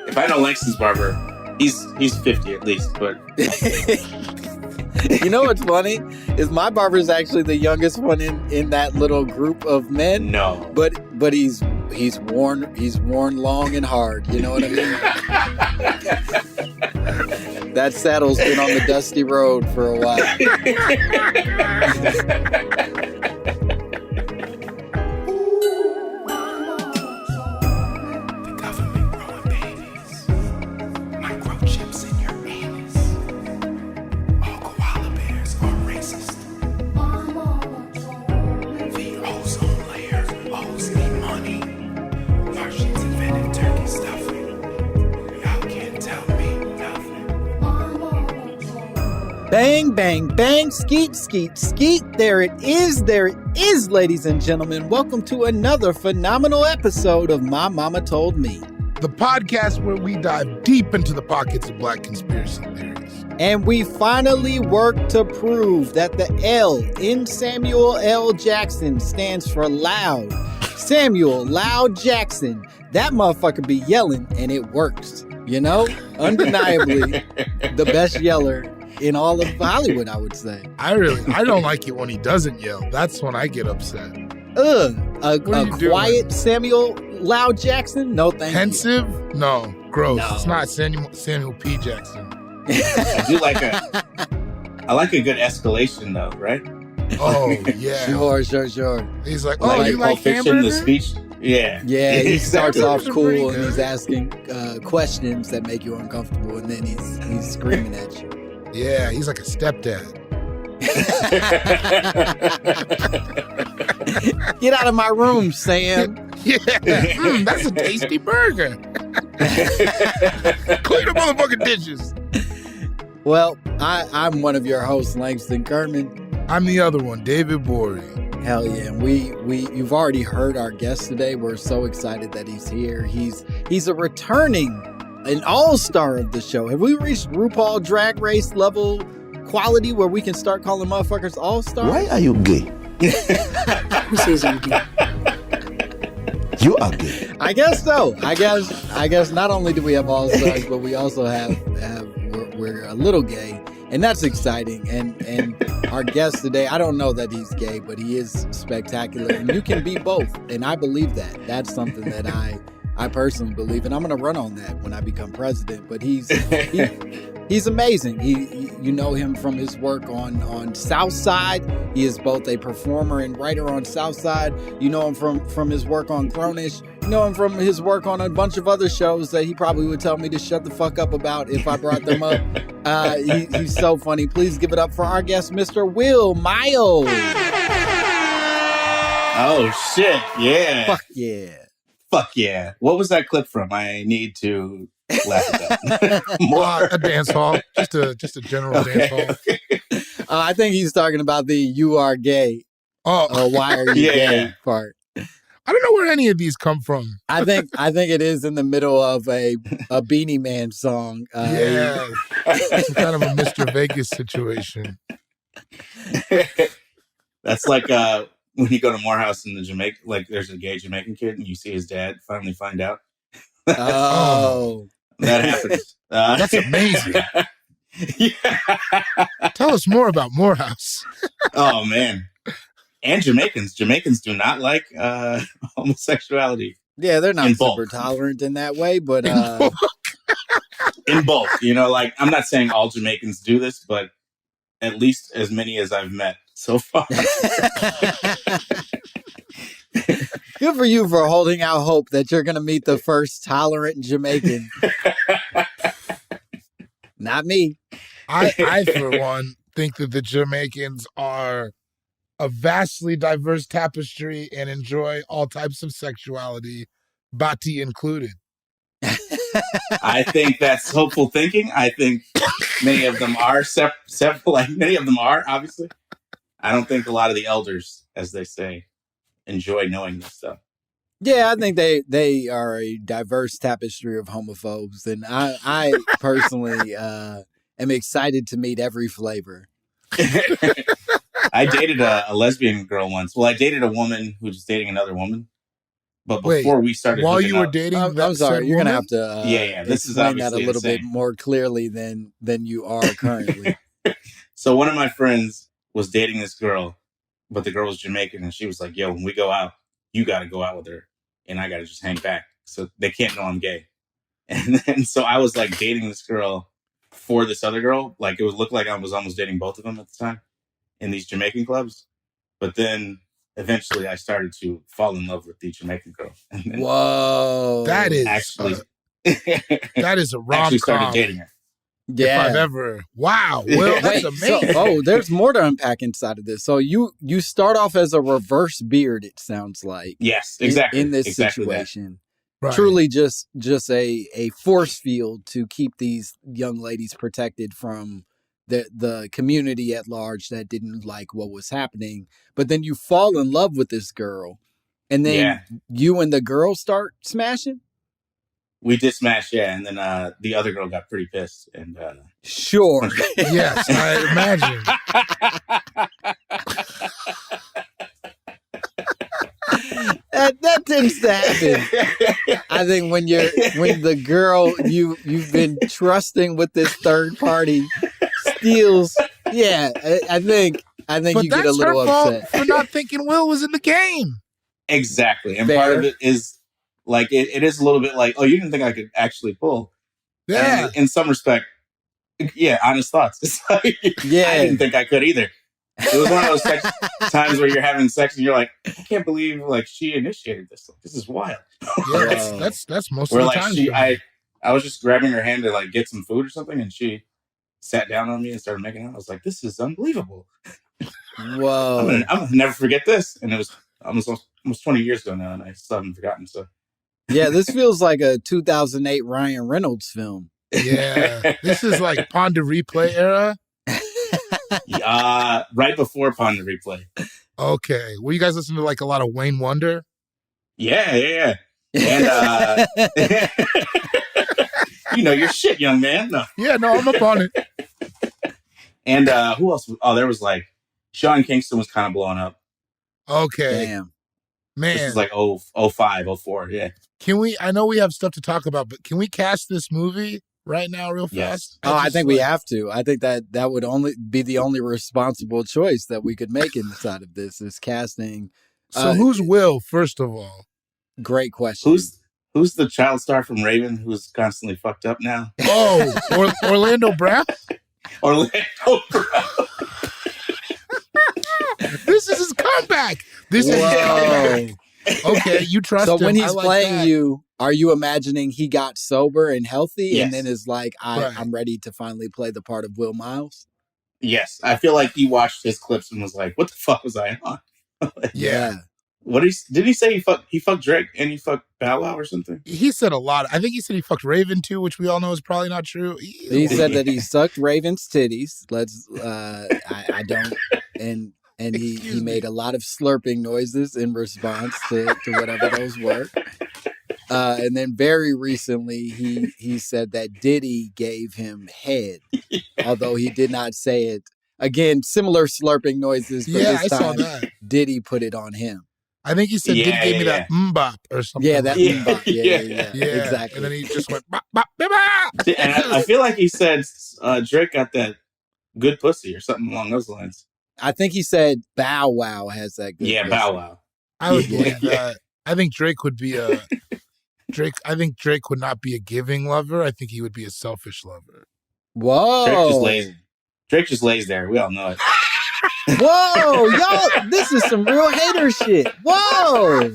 If I know Langston's barber, he's 50 at least, but You know what's funny is my barber's actually the youngest one in that little group of men. no. But he's worn long and hard. You know what I mean? That saddle's been on the dusty road for a while. Bang, bang, bang, skeet, skeet, skeet. There it is, ladies and gentlemen. Welcome to another phenomenal episode of My Mama Told Me. The podcast where we dive deep into the pockets of Black conspiracy theories. And we finally work to prove that the L in Samuel L. Jackson stands for loud. Samuel Loud Jackson. That motherfucker be yelling and it works. You know? Undeniably the best yeller in all of Hollywood, I would say. I don't like it when he doesn't yell. That's when I get upset. A quiet Samuel Loud Jackson? No, thank Pensive? you. No. Gross. No. It's not Samuel P. Jackson. I like a good escalation though, right? Oh, yeah. Sure. He's like, you Pulp like Fiction, hamburger? the speech? Yeah. Yeah, he starts off cool and good. he's asking questions that make you uncomfortable, and then he's screaming at you. Yeah, he's like a stepdad. Get out of my room, Sam. Yeah, that's a tasty burger. Clean the motherfucking dishes. Well, I'm one of your hosts, Langston Kerman. I'm the other one, David Bory. Hell yeah. And you've already heard our guest today. We're so excited that he's here. He's an all-star of the show. Have we reached RuPaul Drag Race level quality where we can start calling motherfuckers all-stars? Why are you gay? Who says I'm gay? You are gay. I guess so. I guess not only do we have all-stars, but we also have we're a little gay, and that's exciting. And our guest today, I don't know that he's gay, but he is spectacular, and you can be both, and I believe that. That's something that I personally believe, and I'm going to run on that when I become president. But he's amazing. You know him from his work on SouthSide. He is both a performer and writer on SouthSide. You know him from his work on Grownish. You know him from his work on a bunch of other shows that he probably would tell me to shut the fuck up about if I brought them up. He's so funny. Please give it up for our guest, Mr. Will Miles. Oh shit! Yeah. Fuck yeah. Yeah. What was that clip from? I need to laugh at that. More. A dance hall. Just a general dance hall. I think he's talking about the "you are gay." Oh, Why are you gay part? I don't know where any of these come from. I think it is in the middle of a Beanie Man song. Yeah, it's kind of a Mr. Vegas situation. That's like when you go to Morehouse in the Jamaica, like there's a gay Jamaican kid and you see his dad finally find out. Oh, that happens. That's amazing. Yeah. Tell us more about Morehouse. Oh man. And Jamaicans do not like homosexuality. yeah, they're not In super bulk. tolerant in that way, but In bulk, like I'm not saying all Jamaicans do this, but at least as many as I've met so far. good for you for holding out hope that you're going to meet the first tolerant Jamaican. Not me. I, for one, think that the Jamaicans are a vastly diverse tapestry and enjoy all types of sexuality, Bati included. I think that's hopeful thinking. I think many of them are several. Like many of them are, obviously. I don't think a lot of the elders, as they say, enjoy knowing this stuff. Yeah, I think they are a diverse tapestry of homophobes, and I personally am excited to meet every flavor. I dated a lesbian girl once. Well, I dated a woman who was dating another woman. But Wait, before we started while hooking you were up- dating, I'm that sorry. said You're gonna woman? have to Yeah, this is explain that a obviously little bit insane. more clearly than you are currently. So one of my friends was dating this girl, but the girl was Jamaican, and she was like, "Yo, when we go out, you got to go out with her, and I got to just hang back, so they can't know I'm gay." And then so I was like dating this girl for this other girl, like it would look like I was almost dating both of them at the time in these Jamaican clubs. But then eventually I started to fall in love with the Jamaican girl, and then Whoa. That is actually that is a actually started rom-com. dating her. If I've ever. Wow. Well, that's amazing. So, there's more to unpack inside of this. So you start off as a reverse beard, it sounds like. Yes, exactly. In this exactly situation. Right. Truly just a force field to keep these young ladies protected from the community at large that didn't like what was happening. But then you fall in love with this girl, and then you and the girl start smashing? We did smash, yeah, and then the other girl got pretty pissed, and Sure. Yes, I imagine. That tends to happen. I think when the girl you've been trusting with this third party steals, I think But you get a little that's her fault upset for not thinking Will was in the game. Exactly, and Fair. part of it is like it is a little bit like, oh, you didn't think I could actually pull? Yeah. And in some respect, yeah, honest thoughts. It's like, I didn't think I could either. It was one of those times where you're having sex and you're like, I can't believe like she initiated this. Like, this is wild. Yeah, that's most Where of the like time. I was just grabbing her hand to like get some food or something, and she sat down on me and started making out. I was like, this is unbelievable. Whoa. I'm gonna never forget this. And it was almost 20 years ago now, and I still haven't forgotten. So Yeah, this feels like a 2008 Ryan Reynolds film. Yeah, this is like Pond to Replay era. Right before Pond to Replay. Okay, well, you guys listen to like a lot of Wayne Wonder? Yeah. And you know your shit, young man. No. Yeah, no, I'm up on it. And who else? Oh, there was like Sean Kingston was kind of blowing up. Okay. Damn. Man. This is like 05, 04, yeah. Can we, I know we have stuff to talk about, but can we cast this movie right now real fast? Yes. I think we have to. I think that would only be the only responsible choice that we could make inside of this is casting. So who's Will, first of all? Great question. Who's the child star from Raven who's constantly fucked up now? Oh, Orlando Brown? Orlando Brown. This is his comeback. This is his comeback. Okay, you trust him. So when he's like playing that. you, are you imagining he got sober and healthy Yes. and then is like, Right. I'm ready to finally play the part of Will Miles? Yes, I feel like he watched his clips and was like, "What the fuck was I on?" Yeah. What did he say? He fucked Drake and he fucked Bow Wow or something? He said a lot. I think he said he fucked Raven too, which we all know is probably not true. He said that he sucked Raven's titties. I don't, and he made a lot of slurping noises in response to whatever those were. And then very recently, he said that Diddy gave him head, although he did not say it. Again, similar slurping noises, but Yeah, this I saw time that. Diddy put it on him. I think he said Diddy gave me that mbop or something. Yeah, that Yeah. mbop. Yeah, exactly. And then he just went bop, bop, bop, bop. And I feel like he said Drake got that good pussy or something along those lines. I think he said Bow Wow has that good pussy. Bow Wow. I would Yeah. believe that. I think Drake would be I think Drake would not be a giving lover. I think he would be a selfish lover. Whoa. Drake just lays there. We all know it. Whoa, y'all, this is some real hater shit. Whoa.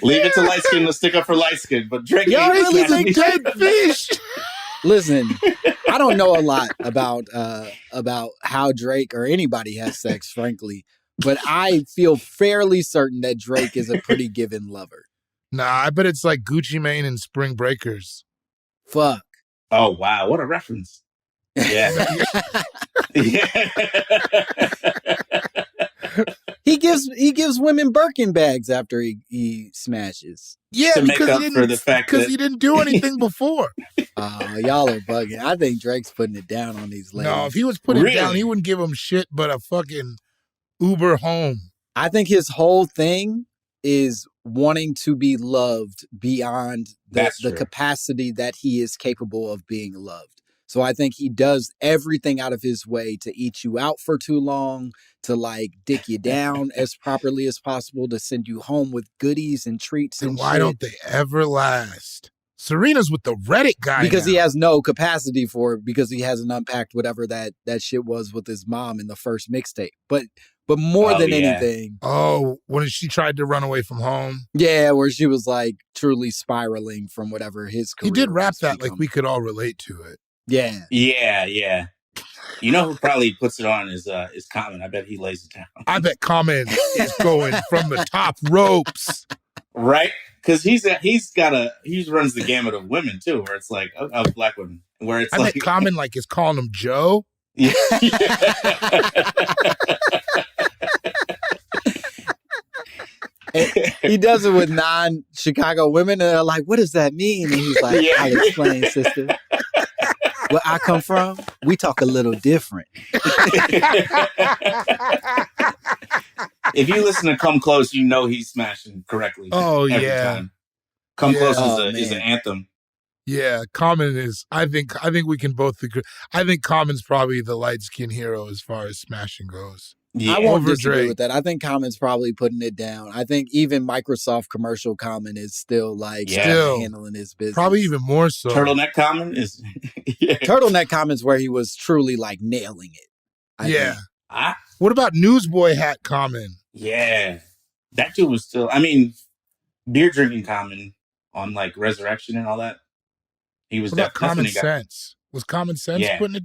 Leave it to light skin to stick up for light skin, but Drake Y'all ain't really smashing think Dead fish. Listen, I don't know a lot about how Drake or anybody has sex, frankly, but I feel fairly certain that Drake is a pretty given lover. Nah, I bet it's like Gucci Mane and Spring Breakers. Fuck. Oh wow, what a reference! Yeah, yeah. He gives women Birkin bags after he smashes. Yeah, To make because up for the fact that he didn't do anything before. Y'all are bugging. I think Drake's putting it down on these ladies. No, if he was putting it down, Really? he wouldn't give them shit but a fucking Uber home. I think his whole thing is wanting to be loved beyond That's the true. capacity that he is capable of being loved. So I think he does everything out of his way to eat you out for too long, to like dick you down as properly as possible, to send you home with goodies and treats And and why shit. don't they ever last? Serena's with the Reddit guy Because now. he has no capacity for it, because he hasn't unpacked whatever that shit was with his mom in the first mixtape. But more Oh, than yeah. anything, Oh, when she tried to run away from home. yeah, where she was like truly spiraling from whatever his career He did rap was that like becoming. we could all relate to it. Yeah. Yeah. You know who probably puts it on is Common. I bet he lays it down. I bet Common is going from the top ropes. Right? Because he runs the gamut of women too, where it's like of black women, where it's I like bet Common like is calling him Joe. Yeah. He does it with non-Chicago women, and they're like, what does that mean? And he's like, Yeah. I'll explain, sister. Where I come from, we talk a little different. If you listen to Come Close, you know he's smashing correctly. Oh, every yeah. time. Come Yeah. Close Oh, is an man. anthem. Yeah, Common is. I think we can both agree. I think Common's probably the light skin hero as far as smashing goes. Yeah. I won't Over disagree Drake. with that. I think Common's probably putting it down. I think even Microsoft commercial Common is still like Yeah. Still. handling his business. Probably even more so. Turtleneck Common is yeah. Turtleneck Common's where he was truly like nailing it. I Yeah. think. What about Newsboy Hat Common? Yeah. That dude was still, I mean, beer drinking Common on like Resurrection and all that. He was What about Common definitely Sense? Was Common Sense Yeah. putting it?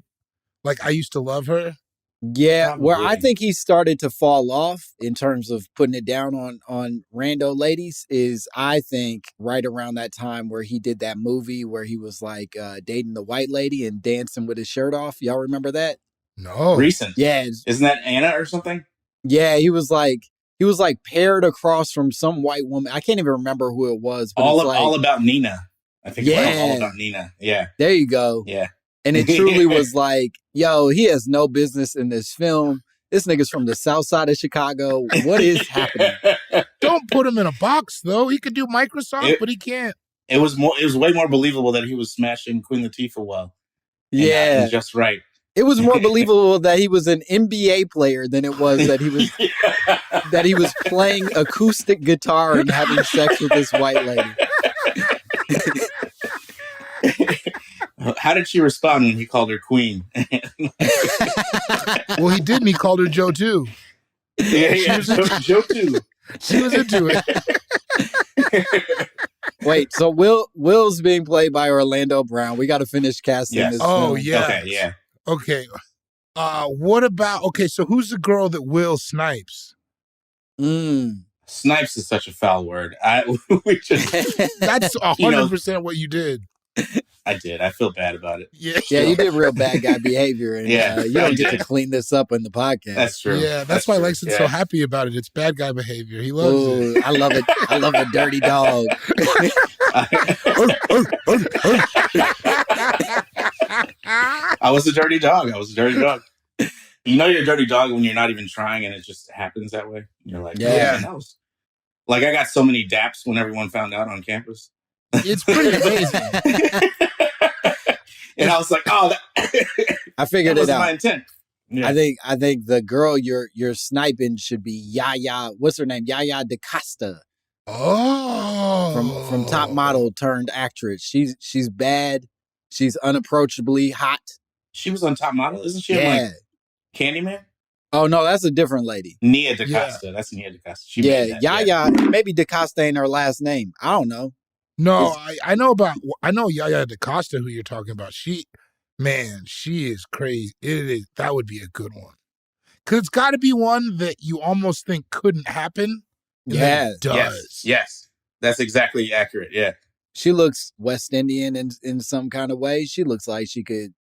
Like I used to love her. Yeah, where I Probably. think he started to fall off in terms of putting it down on rando ladies is I think right around that time where he did that movie where he was like dating the white lady and dancing with his shirt off. Y'all remember that? No. recent. Yeah, Isn't that Anna or something? yeah. He was like paired across from some white woman. I can't even remember who it was. But it's like, All About Nina. I think it was Yeah. All About Nina. Yeah. there you go. Yeah. And it truly was like, yo, he has no business in this film. This nigga's from the south side of Chicago. What is happening? Don't put him in a box though. He could do Microsoft, but he can't. It was way more believable that he was smashing Queen Latifah well. And Yeah. and just right. It was more believable that he was an NBA player than it was that he was playing acoustic guitar and having sex with this white lady. How did she respond when he called her queen? Well, he didn't. He called her Joe too. Yeah, Joe too. She was into it. Wait, so Will's being played by Orlando Brown. We got to finish casting Yes. this Oh, film. yeah. Okay, yeah. Okay. What about? Okay, so who's the girl that Will snipes? Snipes is such a foul word. We just, That's 100% what you did. I did. I feel bad about it. Yeah. Yeah, you did real bad guy behavior, and Yeah, you don't I get to did. clean this up in the podcast. That's true. Yeah, that's why true. Langston's so Yeah. happy about it. It's bad guy behavior. He loves it. Ooh, I love it. I love a dirty dog. I was a dirty dog. You know you're a dirty dog when you're not even trying and it just happens that way. You're like, Yeah. man, that was... Like, I got so many daps when everyone found out on campus. It's pretty amazing. And I was like, oh, I figured that was it my out. intent. Yeah. I think the girl you're sniping should be Yaya. What's her name? Yaya DaCosta Oh. from Top Model turned actress. She's bad. She's unapproachably hot. She was on Top Model, isn't she? Yeah. Like Candyman? Oh no, that's a different lady. Nia DaCosta. That's Nia DaCosta. She Yeah, made that, Yaya. Maybe DaCosta ain't her last name. I don't know. No, I know Yaya DaCosta who you're talking about. She is crazy. That would be a good one. Cause it's gotta be one that you almost think couldn't happen. And then it does. Yes. That's exactly accurate. Yeah. She looks West Indian in some kind of way. She looks like she could.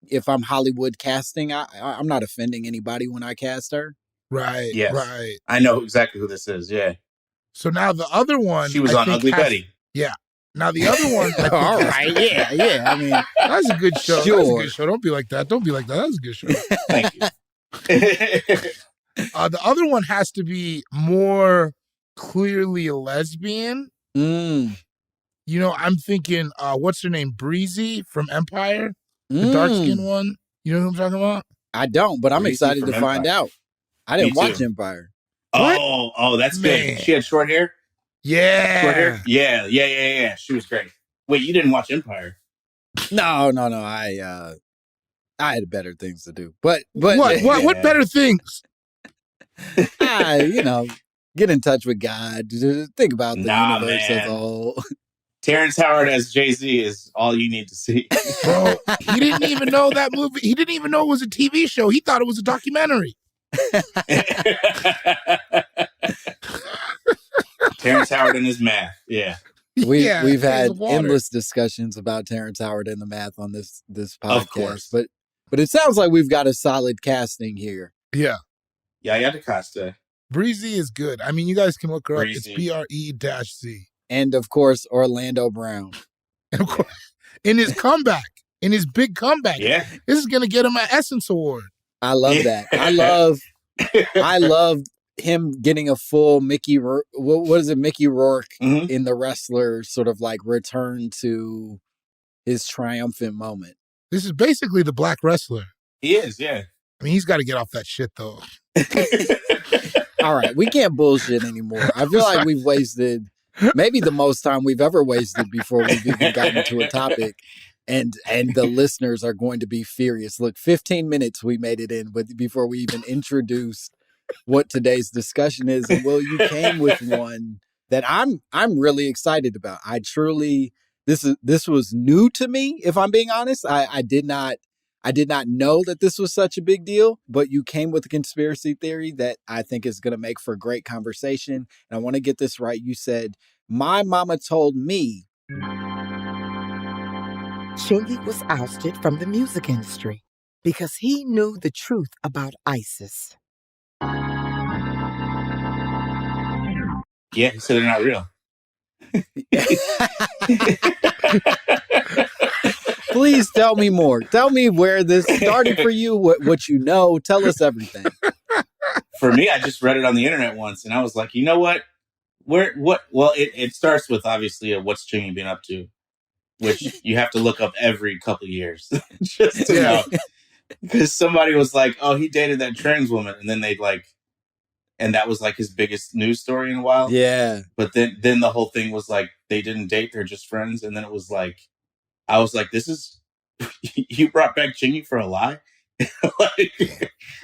If I'm Hollywood casting, I'm not offending anybody when I cast her. Right. Yes. Right. I know exactly who this is. Yeah. So now the other one She was I on think Ugly has- Betty. Now the other one I think All has- right, yeah. I mean, That's a good show. That's a Sure. good show. Don't be like that. That was a good show. Thank you. The other one has to be more clearly a lesbian. Mm. You know, I'm thinking, what's her name? Breezy from Empire, the dark skinned one. You know who I'm talking about? I don't, but I'm Breezy excited from to find Empire. out. I Me didn't watch too. Empire. What? Oh, that's Man. good. She had short hair? Yeah. Short hair? Yeah. She was great. Wait, you didn't watch Empire? No. I had better things to do. But What better things? get in touch with God. Think about the universe man. as a whole. Terrence Howard as Jay-Z is all you need to see. Bro, he didn't even know that movie. He didn't even know it was a TV show. He thought it was a documentary. Terrence Howard and his math. Yeah. We've had endless discussions about Terrence Howard and the math on this podcast. Of course. But it sounds like we've got a solid casting here. Yeah. Yaya DaCosta. Breezy is good. I mean, you guys can look her up. It's Breezy. BRE-Z. And of course, Orlando Brown. And of course, in his comeback, in his big comeback. Yeah. This is going to get him an Essence Award. I love that. I love him getting a full Mickey Rourke in The Wrestler sort of like return to his triumphant moment. This is basically the black wrestler. He is, yeah. I mean, he's got to get off that shit, though. All right, we can't bullshit anymore. I feel like we've wasted maybe the most time we've ever wasted before we've even gotten to a topic. And the listeners are going to be furious. Look, 15 minutes we made it in before we even introduced what today's discussion is. And Will, you came with one that I'm really excited about. I truly, this was new to me, if I'm being honest. I did not know that this was such a big deal, but you came with a conspiracy theory that I think is going to make for great conversation. And I want to get this right. You said, my mama told me Chingy was ousted from the music industry because he knew the truth about ISIS. Yeah, he said they're not real. Please tell me more. Tell me where this started for you, what you know. Tell us everything. For me, I just read it on the internet once, and I was like, you know what? Well, it starts with, obviously, what's Chingy been up to, which you have to look up every couple of years just to know. Because somebody was like, oh, he dated that trans woman, and then and that was like his biggest news story in a while. Yeah. But then the whole thing was like, they didn't date, they're just friends. And then it was like, I was like, this is, you brought back Chingy for a lie?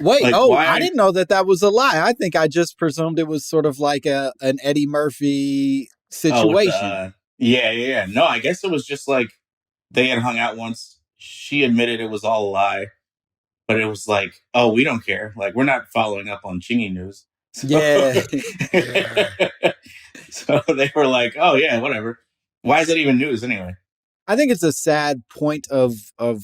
Wait, I didn't know that was a lie. I think I just presumed it was sort of like an Eddie Murphy situation. Yeah. No, I guess it was just like, they had hung out once. She admitted it was all a lie. But it was like, oh, we don't care. Like, we're not following up on Chingy news. So, yeah. So they were like, oh, yeah, whatever. Why is it even news anyway? I think it's a sad point of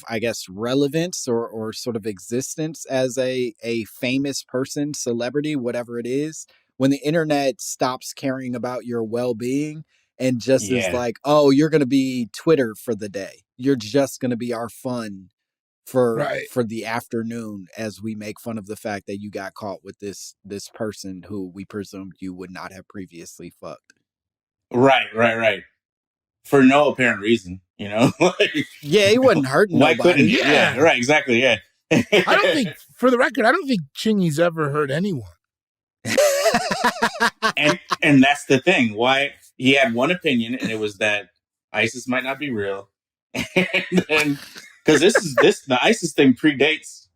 I guess, relevance or sort of existence as a famous person, celebrity, whatever it is, when the internet stops caring about your well-being and just is like, oh, you're going to be Twitter for the day. You're just going to be our fun for the afternoon as we make fun of the fact that you got caught with this person who we presumed you would not have previously fucked. Right. For no apparent reason, you know? Yeah, he wasn't hurting why nobody. Couldn't he? Yeah, right, exactly, yeah. I don't think, for the record, I don't think Chingy's ever hurt anyone. and that's the thing. Why he had one opinion, and it was that ISIS might not be real. And then, because the ISIS thing predates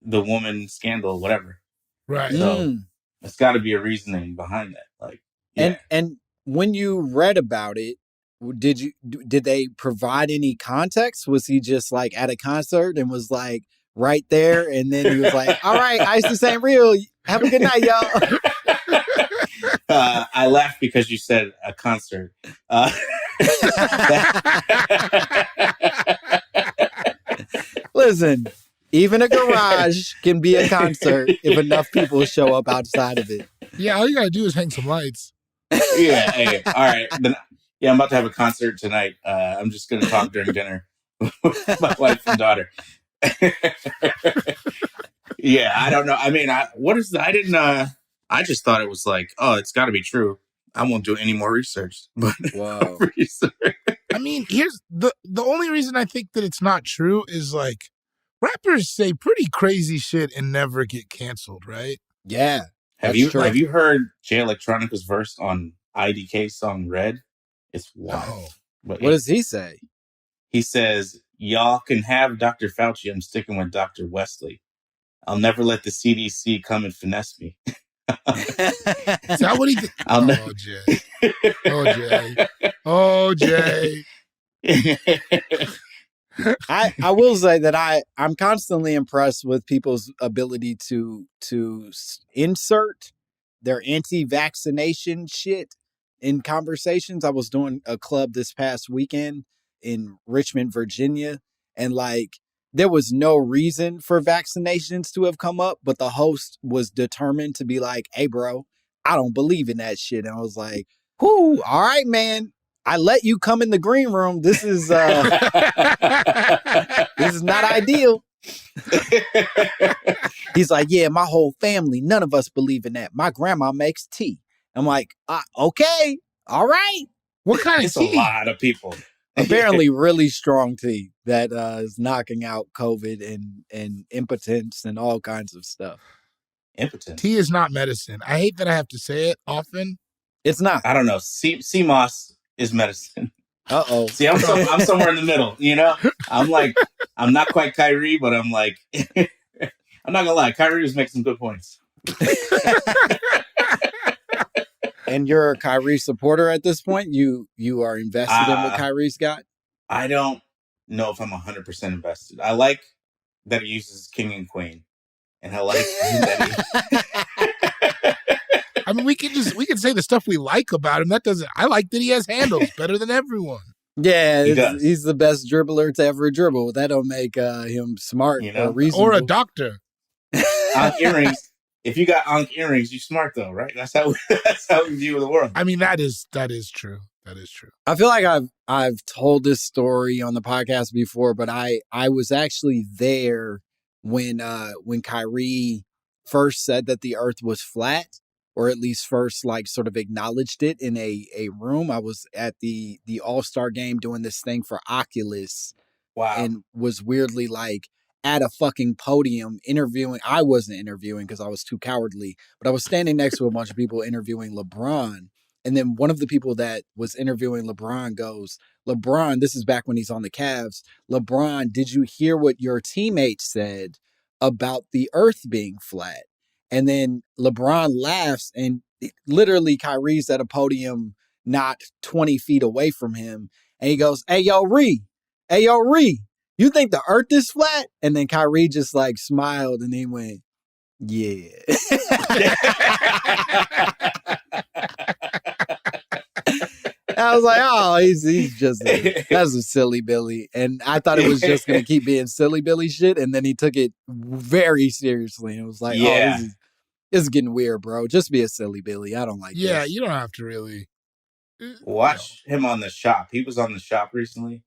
the woman scandal, whatever. Right. So it's got to be a reasoning behind that. Like, yeah. And when you read about it, did they provide any context? Was he just like at a concert and was like right there, and then he was like, "All right, ISIS ain't real. Have a good night, y'all." I laughed because you said a concert. Listen, even a garage can be a concert if enough people show up outside of it. Yeah, all you gotta do is hang some lights. Yeah. Hey, all right. Then, I'm about to have a concert tonight. I'm just going to talk during dinner with my wife and daughter. Yeah, I don't know. I mean, I just thought it was like, oh, it's got to be true. I won't do any more research. But Whoa. I mean, here's the only reason I think that it's not true is like rappers say pretty crazy shit and never get canceled, right? Yeah. Have you heard Jay Electronica's verse on IDK's song Red? It's wild. No. But what does he say? He says, "Y'all can have Dr. Fauci. I'm sticking with Dr. Wesley. I'll never let the CDC come and finesse me." Is that what he did? Jay. Oh, Jay. I will say that I'm constantly impressed with people's ability to insert their anti-vaccination shit in conversations. I was doing a club this past weekend in Richmond, Virginia, and like there was no reason for vaccinations to have come up, but the host was determined to be like, "Hey, bro, I don't believe in that shit." And I was like, "Whoo, all right, man. I let you come in the green room. This is this is not ideal." He's like, "Yeah, my whole family, none of us believe in that. My grandma makes tea." I'm like, "Okay, all right." What kind of tea? It's a lot of people. Apparently really strong tea that is knocking out COVID and impotence and all kinds of stuff. Impotence. Tea is not medicine. I hate that I have to say it often. It's not. I don't know. Sea moss is medicine. Uh-oh. See, I'm somewhere in the middle, you know? I'm like, I'm not quite Kyrie, but I'm like, I'm not gonna lie, Kyrie was making some good points. And you're a Kyrie supporter at this point? You are invested in what Kyrie's got? I don't know if I'm 100% invested. I like that he uses king and queen. And I like that I mean, we can say the stuff we like about him. I like that he has handles better than everyone. Yeah, he's the best dribbler to ever dribble. That don't make him smart or reasonable. Or a doctor. Ankh earrings. If you got Ankh earrings, you're smart though, right? That's how we view the world. I mean, that is true. That is true. I feel like I've told this story on the podcast before, but I was actually there when Kyrie first said that the earth was flat, or at least first like sort of acknowledged it in a room. I was at the All-Star game doing this thing for Oculus. Wow. And was weirdly like at a fucking podium interviewing. I wasn't interviewing because I was too cowardly, but I was standing next to a bunch of people interviewing LeBron. And then one of the people that was interviewing LeBron goes, "LeBron," this is back when he's on the Cavs, "LeBron, did you hear what your teammate said about the earth being flat?" And then LeBron laughs, and literally Kyrie's at a podium not 20 feet away from him. And he goes, "Hey, yo, Ree, you think the earth is flat?" And then Kyrie just like smiled and he went, "Yeah." I was like, "Oh, he's just that's a silly Billy." And I thought it was just gonna keep being silly Billy shit, and then he took it very seriously and was like, "Oh, this is getting weird, bro. Just be a silly Billy. I don't like this." Yeah, you don't have to really watch him on The Shop. He was on The Shop recently,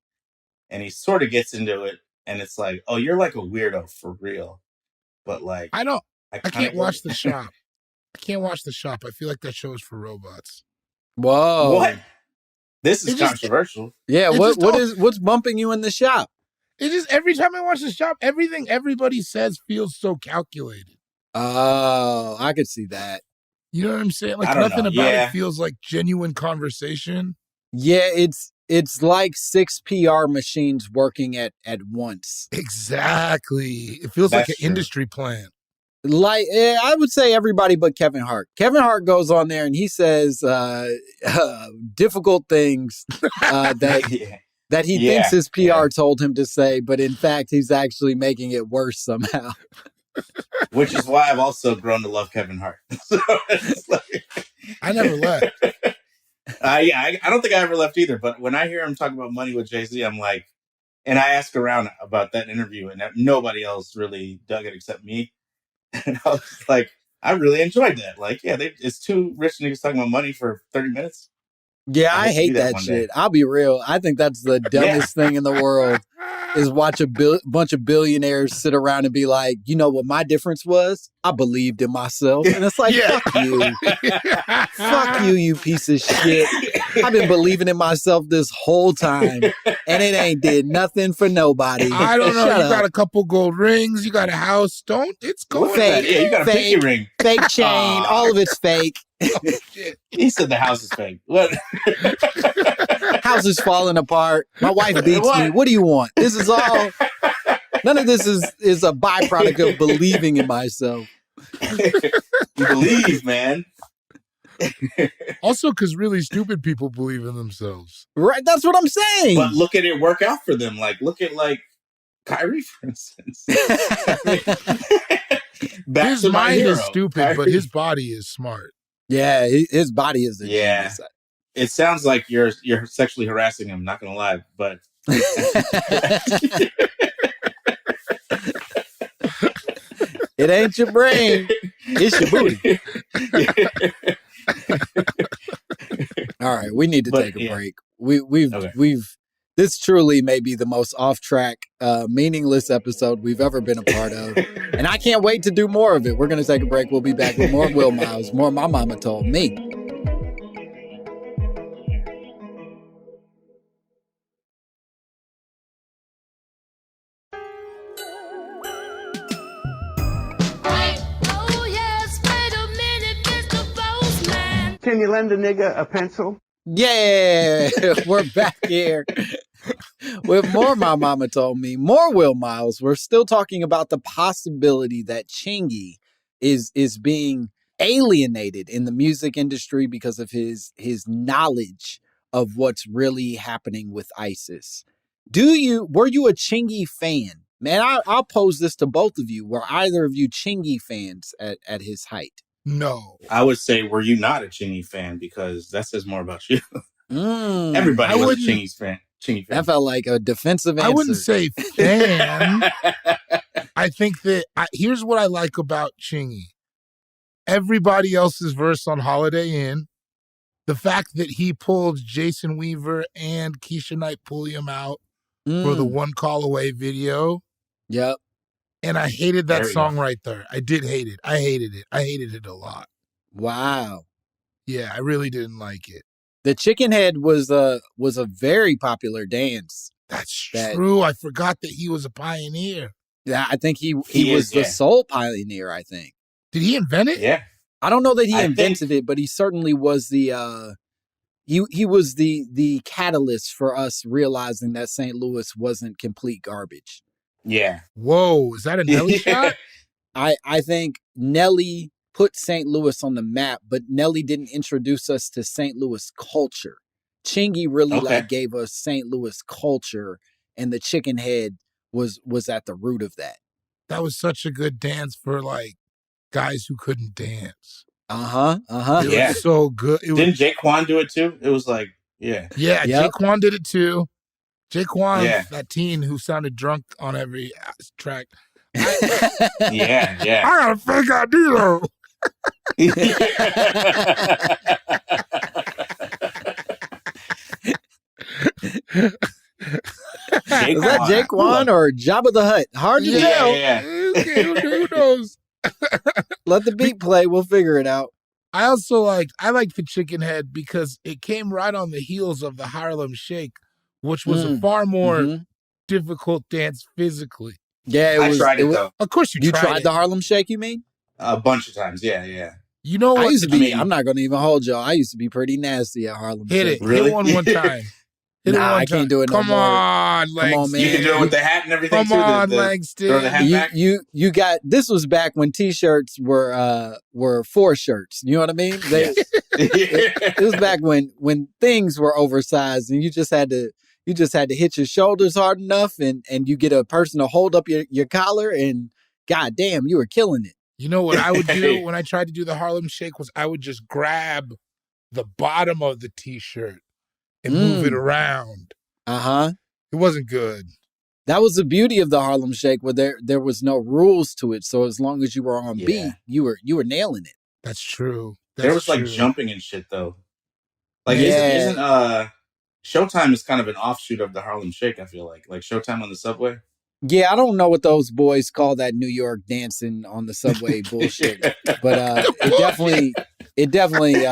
and he sort of gets into it, and it's like, "Oh, you're like a weirdo for real." But like, I can't watch The Shop. I can't watch The Shop. I feel like that show is for robots. Whoa. What? This is controversial. Yeah, what's bumping you in The Shop? It just every time I watch The Shop, everything everybody says feels so calculated. Oh, I could see that. You know what I'm saying? Like nothing about it feels like genuine conversation. Yeah, it's like 6 PR machines working at once. Exactly. It feels like an industry plan. Like, I would say everybody but Kevin Hart. Kevin Hart goes on there and he says difficult things that he thinks his PR told him to say, but in fact, he's actually making it worse somehow. Which is why I've also grown to love Kevin Hart. So it's like, I never left. I don't think I ever left either. But when I hear him talk about money with Jay-Z, I'm like, and I asked around about that interview, and nobody else really dug it except me. And I was like, I really enjoyed that. Like, yeah, it's two rich niggas talking about money for 30 minutes. Yeah, I hate that shit. I'll be real. I think that's the dumbest thing in the world. is watch a bunch of billionaires sit around and be like, you know what my difference was? I believed in myself. And it's like, Yeah. fuck you. Fuck you, you piece of shit. I've been believing in myself this whole time, and it ain't did nothing for nobody. I don't know. Shut You up. got a couple gold rings. You got a house. It's What going. was that? Yeah, you got a pinky ring. Fake chain. All of it's fake. Shit. He said the house is fake. What? House is falling apart. My wife beats me. What do you want? This is all. None of this is a byproduct of believing in myself. You believe, man. Also, because really stupid people believe in themselves. Right? That's what I'm saying. But look at it work out for them. Like, look at Kyrie, for instance. Back His to my mind hero, is stupid, Kyrie. but his body is smart. Yeah, his body is a genius. It sounds like you're sexually harassing him. Not gonna lie, but It ain't your brain, it's your booty. All right, we need to take a break. We've this truly may be the most off track, meaningless episode we've ever been a part of, and I can't wait to do more of it. We're gonna take a break. We'll be back with more Will Miles, more My Mama Told Me. Can you lend a nigga a pencil? Yeah, we're back here with more My Mama Told Me, more Will Miles. We're still talking about the possibility that Chingy is being alienated in the music industry because of his knowledge of what's really happening with ISIS. Were you a Chingy fan? Man, I'll pose this to both of you. Were either of you Chingy fans at his height? No. I would say, were you not a Chingy fan? Because that says more about you. Mm, Everybody was a Chingy fan. That felt like a defensive answer. I wouldn't say fan. I think that here's what I like about Chingy. Everybody else's verse on Holiday Inn, the fact that he pulled Jason Weaver and Keisha Knight Pulliam out for the One Call Away video. Yep. And I hated that song right there. I did hate it. I hated it. I hated it a lot. Wow. Yeah, I really didn't like it. The chicken head was a very popular dance. That's true. I forgot that he was a pioneer. Yeah, I think he was the soul pioneer, I think. Did he invent it? Yeah. I don't know that he invented it, but he certainly was the he was the catalyst for us realizing that St. Louis wasn't complete garbage. Yeah. Whoa, is that a Nelly shot? I think Nelly put St. Louis on the map, but Nelly didn't introduce us to St. Louis culture. Chingy really gave us St. Louis culture, and the chicken head was at the root of that. That was such a good dance for guys who couldn't dance. It was so good. Didn't Jaquan do it too? It was Yeah, Jaquan did it too. Jaquan, that teen who sounded drunk on every track. Yeah. I got a fake ID though. Is that Jaquan or Jabba the Hutt? Hard to tell. Yeah. Who knows? Let the beat play. We'll figure it out. I also liked the chicken head because it came right on the heels of the Harlem Shake, which was a far more difficult dance physically. Yeah, I tried it though. Of course you tried the Harlem Shake, you mean? A bunch of times, yeah. You know what? I used to be, I'm not going to even hold y'all. I used to be pretty nasty at Harlem Hit Shake. it. Really? Hit one time. I can't do it no more. Come on, Langston. Come on, man. You can do it with the hat and everything Come on, Langston. Throw the hat back. You got, this was back when t-shirts were 4 shirts. You know what I mean? It was back when things were oversized and you just had to hit your shoulders hard enough and you get a person to hold up your collar and god damn, you were killing it. You know what I would do when I tried to do the Harlem Shake was I would just grab the bottom of the t-shirt and move it around. It wasn't good. That was the beauty of the Harlem Shake, where there was no rules to it. So as long as you were on beat, you were nailing it. That's true. There was jumping and shit though. Isn't Showtime is kind of an offshoot of the Harlem Shake, I feel like Showtime on the subway. Yeah, I don't know what those boys call that New York dancing on the subway bullshit, but it definitely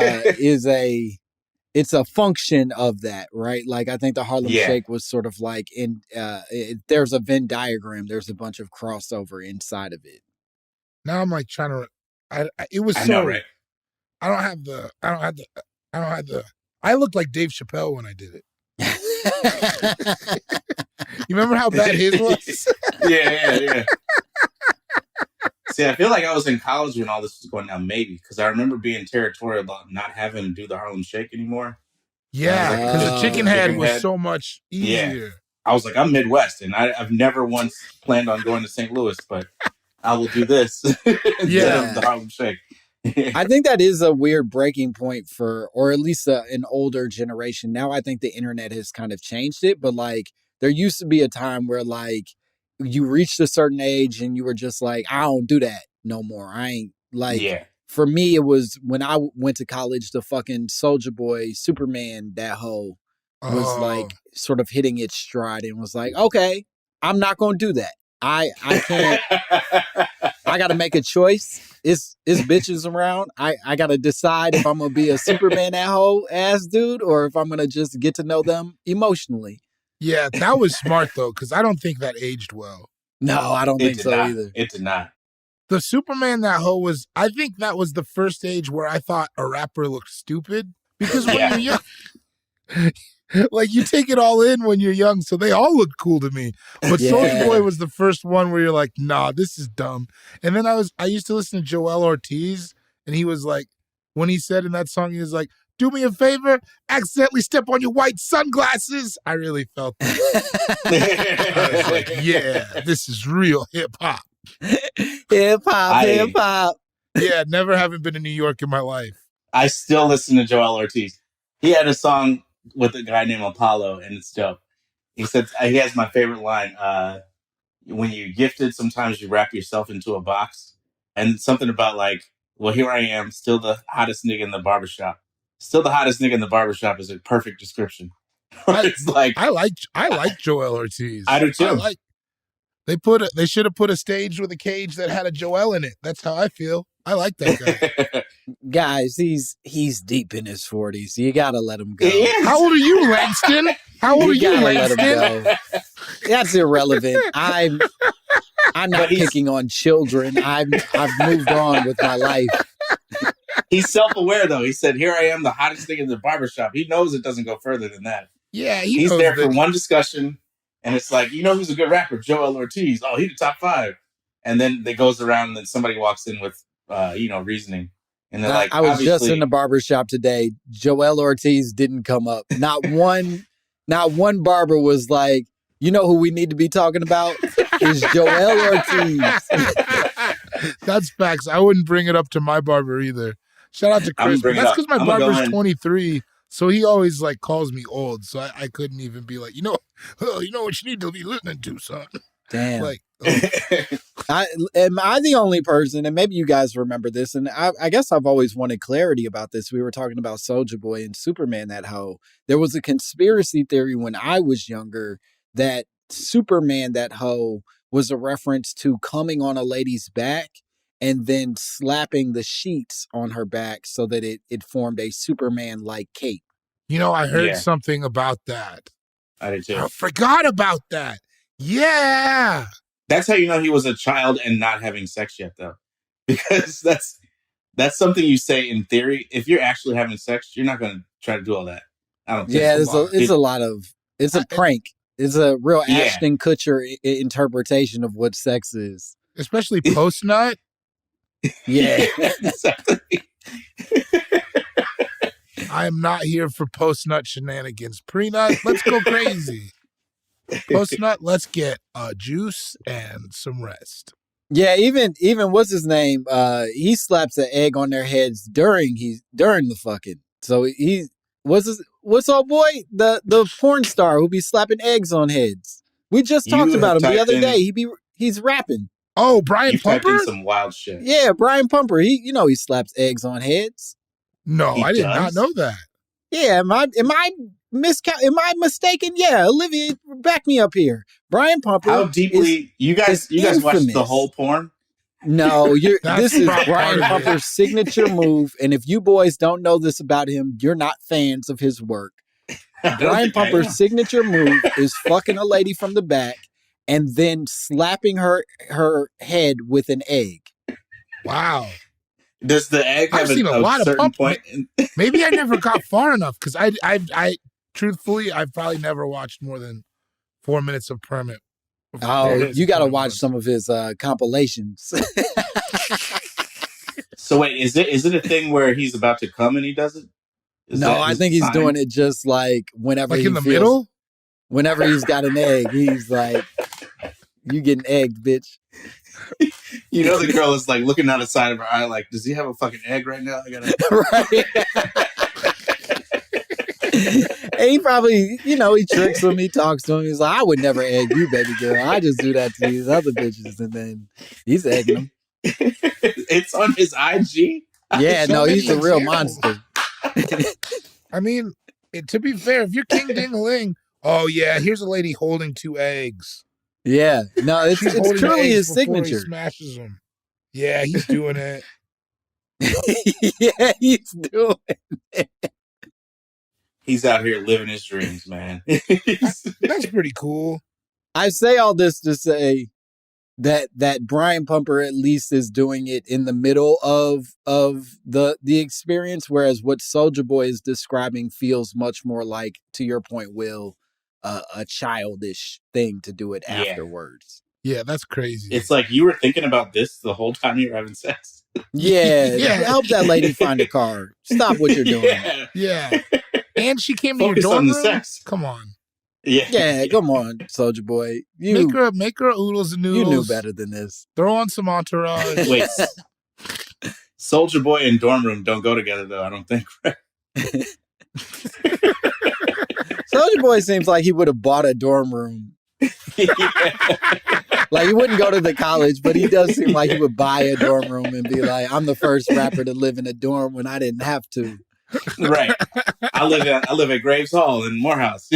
it's a function of that, right? Like I think the Harlem Shake was sort of like there's a Venn diagram, there's a bunch of crossover inside of it. Now I'm like trying to. It was so. I know, right? I looked like Dave Chappelle when I did it. You remember how bad his was? Yeah. See, I feel like I was in college when all this was going down, maybe, because I remember being territorial about not having to do the Harlem Shake anymore. Yeah, because the chicken head was so much easier. Yeah. I was like, I'm Midwest, and I've never once planned on going to St. Louis, but I will do this instead of the Harlem Shake. I think that is a weird breaking point or at least an older generation. Now I think the internet has kind of changed it, but like there used to be a time where like you reached a certain age and you were just like, I don't do that no more. I ain't like, for me, it was when I went to college, the fucking Soulja Boy, Superman, that hoe was like sort of hitting its stride and was like, okay, I'm not going to do that. I can't, I got to make a choice. It's bitches around. I got to decide if I'm going to be a Superman that hoe ass dude or if I'm going to just get to know them emotionally. Yeah, that was smart though, because I don't think that aged well. No, I don't think so either. It did not. The Superman that hoe was, I think that was the first age where I thought a rapper looked stupid. Because when you're young, like you take it all in when you're young, so they all looked cool to me. But Soulja Boy was the first one where you're like, nah, this is dumb. And then I used to listen to Joel Ortiz, and he was like, when he said in that song, he was like, do me a favor, accidentally step on your white sunglasses. I really felt that. I was like, yeah, this is real hip-hop. Hip-hop. Yeah, never having been in New York in my life. I still listen to Joel Ortiz. He had a song with a guy named Apollo, and it's dope. He said, he has my favorite line, when you're gifted, sometimes you wrap yourself into a box. And something about like, well, here I am, still the hottest nigga in the barbershop. Still the hottest nigga in the barbershop is a perfect description. It's like I like Joel Ortiz. I do too. They should have put a stage with a cage that had a Joel in it. That's how I feel. I like that guy. Guys, he's deep in his 40s. You gotta let him go. How old are you, Langston? How old are you, Langston? Let him go. That's irrelevant. I'm not picking on children. I've moved on with my life. He's self-aware, though. He said, here I am, the hottest thing in the barbershop. He knows it doesn't go further than that. Yeah, he's there for one discussion, and it's like, you know who's a good rapper? Joel Ortiz. Oh, he's the top 5. And then it goes around, and then somebody walks in with, reasoning. And they're like, I was just in the barbershop today. Joel Ortiz didn't come up. Not one barber was like, you know who we need to be talking about? Is Joel Ortiz. That's facts. I wouldn't bring it up to my barber either. Shout out to Chris. That's because my barber's 23, so he always like calls me old. So I couldn't even be like, you know what you need to be listening to, son. Damn. Like, am I the only person, and maybe you guys remember this, and I guess I've always wanted clarity about this. We were talking about Soulja Boy and Superman that hoe. There was a conspiracy theory when I was younger that Superman that hoe was a reference to coming on a lady's back and then slapping the sheets on her back so that it formed a Superman-like cape. You know, I heard something about that. I did too. I forgot about that. Yeah. That's how you know he was a child and not having sex yet, though. Because that's something you say in theory. If you're actually having sex, you're not going to try to do all that. I don't think it's a prank. It's a real Ashton Kutcher interpretation of what sex is. Especially post-nut. Yeah. Exactly. I am not here for post-nut shenanigans. Pre-nut, let's go crazy. Post-nut, let's get juice and some rest. Yeah, even what's his name? He slaps an egg on their heads during the fucking. So what's our boy? The porn star who be slapping eggs on heads. We just talked about him the other day. He's rapping. Oh, Brian Pumper? Some wild shit. Yeah, Brian Pumper. He slaps eggs on heads. No, I did not know that. Yeah, am I Am I mistaken? Yeah, Olivia, back me up here. Brian Pumper. How deeply you guys watched the whole porn? No, That's this is not Brian part of it. Pumper's signature move. And if you boys don't know this about him, you're not fans of his work. Brian Pumper's signature move is fucking a lady from the back and then slapping her head with an egg. Wow. Does the egg have I've seen a lot of certain pump. point? Maybe I never got far enough because I truthfully, I've probably never watched more than 4 minutes of Permit. Oh, you got to watch some of his compilations. So wait, is it a thing where he's about to come and he does it? I think he's doing it just like whenever like in the middle. Whenever he's got an egg, he's like, "You getting egged, bitch." You know, the girl is like looking out the side of her eye, like, "Does he have a fucking egg right now?" I gotta. Right. And he probably, he tricks him. He talks to him. He's like, "I would never egg you, baby girl. I just do that to these other bitches." And then he's egging them. It's on his IG. Yeah, no, he's a real monster. I mean, to be fair, if you're King Ding-a-ling, oh yeah, here's a lady holding 2 eggs. Yeah, no, it's truly his signature. He smashes them. Yeah, he's doing it. Yeah, he's doing it. He's out here living his dreams, man. That's pretty cool. I say all this to say that Brian Pumper at least is doing it in the middle of the experience, whereas what Soulja Boy is describing feels much more like, to your point, Will, a childish thing to do it afterwards. Yeah, that's crazy. It's like you were thinking about this the whole time you were having sex. Yeah. Help that lady find a car. Stop what you're doing. Yeah. And she came to your Focus dorm on the room? sex. Come on. Yeah, come on, Soulja Boy. Make her oodles and noodles. You knew better than this. Throw on some entourage. Wait. Soulja Boy and dorm room don't go together, though, I don't think. Soulja Boy seems like he would have bought a dorm room. Like, he wouldn't go to the college, but he does seem like he would buy a dorm room and be like, "I'm the first rapper to live in a dorm when I didn't have to." Right. I live at Graves Hall in Morehouse.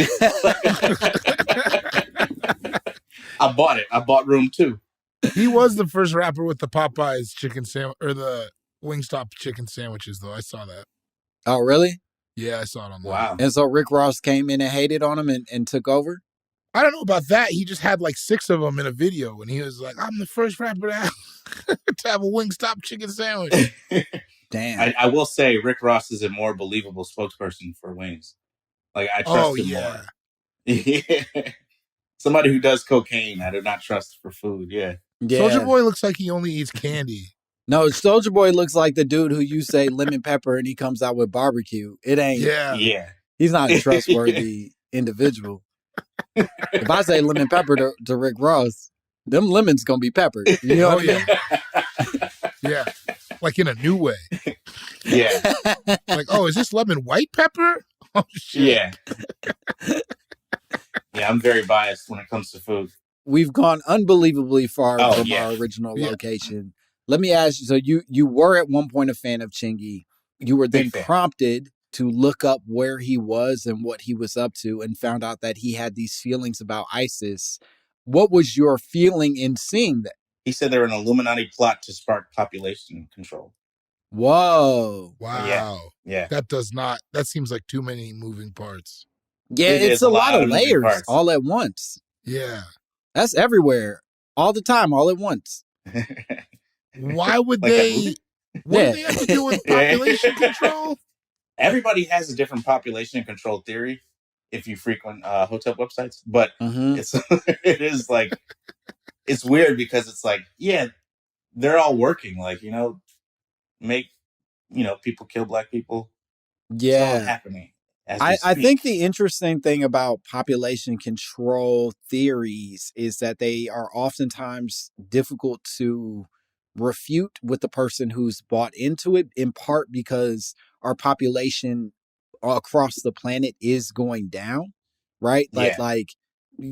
I bought it. I bought room 2. He was the first rapper with the Popeyes chicken sandwich or the Wingstop chicken sandwiches, though. I saw that. Oh, really? Yeah, I saw it on. Wow. And so Rick Ross came in and hated on him and took over? I don't know about that. He just had like 6 of them in a video, and he was like, "I'm the first rapper to have a Wingstop chicken sandwich." Damn. I will say Rick Ross is a more believable spokesperson for wings. Like, I trust him more. Yeah. Somebody who does cocaine, I do not trust for food. Yeah. Soulja Boy looks like he only eats candy. No, Soulja Boy looks like the dude who you say lemon pepper and he comes out with barbecue. It ain't. Yeah. He's not a trustworthy individual. If I say lemon pepper to Rick Ross, them lemons gonna be peppered. You know what I mean? Yeah. Like in a new way. Yeah. Like, oh, is this lemon white pepper? Oh, shit. Yeah. Yeah, I'm very biased when it comes to food. We've gone unbelievably far from our original location. Let me ask you, so you were at one point a fan of Chingy. You were then prompted to look up where he was and what he was up to and found out that he had these feelings about ISIS. What was your feeling in seeing that? He said they were an Illuminati plot to spark population control. Whoa. Wow. Yeah. That seems like too many moving parts. Yeah, it's a lot of layers all at once. Yeah. That's everywhere. All the time, all at once. Why would they? What do they have to do with population control? Everybody has a different population control theory if you frequent Hotep websites, but it is like, it's weird because it's like, yeah, they're all working, like, make, people kill black people. Yeah. It's all happening. I think the interesting thing about population control theories is that they are oftentimes difficult to refute with the person who's bought into it, in part because our population across the planet is going down, right? Like